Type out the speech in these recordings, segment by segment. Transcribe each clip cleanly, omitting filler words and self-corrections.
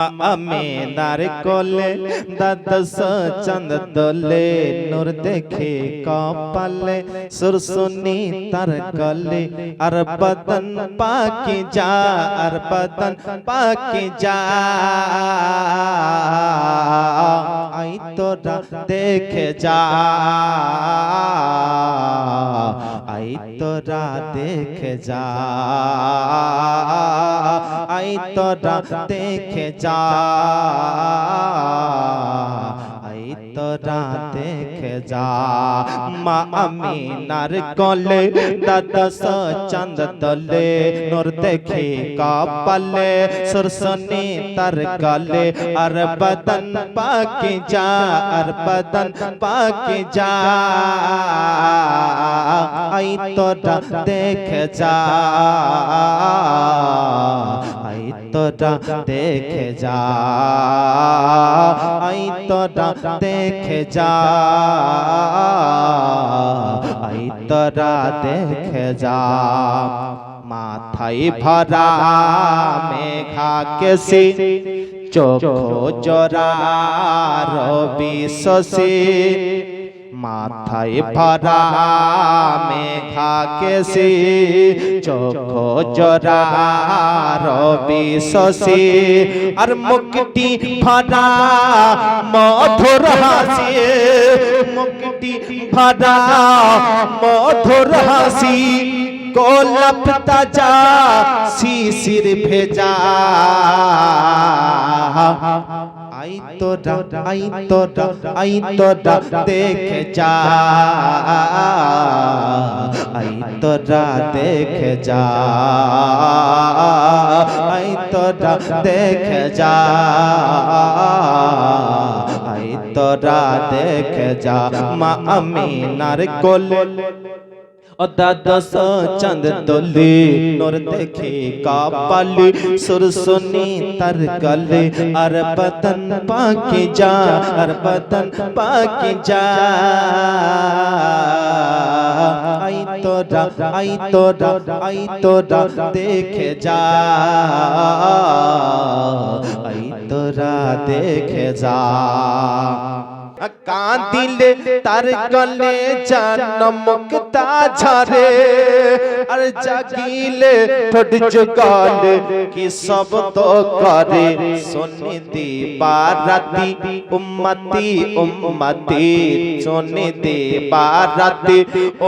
আমিনার কোলে দাদস চন্দ দোলে নূর দেখে কপালে সুরসুনি তার গলে আর বদন পাকি যা আর বদন পাকি যা আই তোরা দেখে যা আই তোরা দেখে যা আই তোরা দেখে যা আই তোরা দেখে যা মা আমিনার কোলে দাদস চন্দ দলে নূর দেখে কপালে সুরসুনি তার গলে আর বদন পাকি যা আর বদন পাকি যা আই তোরা দেখে যা আই তোরা দেখে যা আই তোরা দেখে যা আই তোরা দেখে যা মাথায় ভরা মেঘা কেসি চোখ জরা রবি শশী মাথায় ভরা মেঘা কেসি চোখ জরা রবি শশী আর মুক্তি ভরা মধুর হাসি মুক্তি ভরা মধুর হাসি গোলাপ তাজা শিশির ভেজা আই তোরা আই তোরা আই তোরা দেখে যা আই তোরা দেখে যা আই তোরা দেখে যা আই তোরা দেখে যা মা আমিনার কোলে ও দাদস চন্দ দোলে নূর দেখে কপালে সুরসুনি তার গলে আর বদন পাকি যা আর বদন পাকি যা আই তোরা আই তোরা আই তোরা দেখে যা আই তোরা দেখে যা কাঁদিলে তার গলে জান মুক্তা ঝরে আর জাগিলে ঠোঁট জুগালে কি শব্দ করে শুনি দিবা রাতি উম্মতি উম্মতি শুনি দিবা রাতি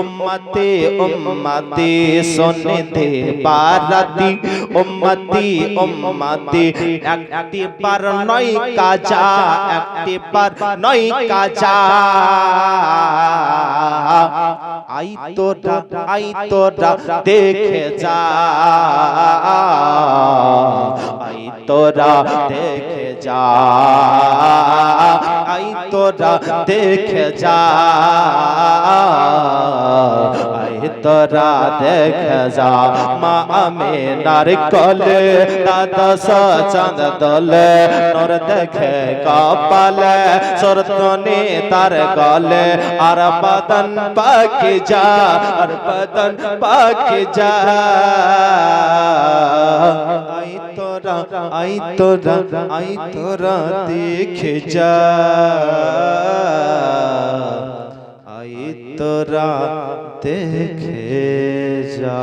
উম্মতি উম্মতি শুনি দিবা রাতি উম্মতি উম্মতি একটি বার নয় কাজা একটি বার নয় কাজা আই তোরা দেখে যা আই তোরা দেখে যা আই তোরা দেখে যা আই তোরা দেখে যা মা আমিনার কোলে দাদস চন্দ দোলে নূর দেখে কপালে সুরসুনি তার গলে আর বদন পাকি যা আর বদন পাকি যা আই তোরা আই তোরা আই তোরা দেখে যা আই তোরা দেখে যা।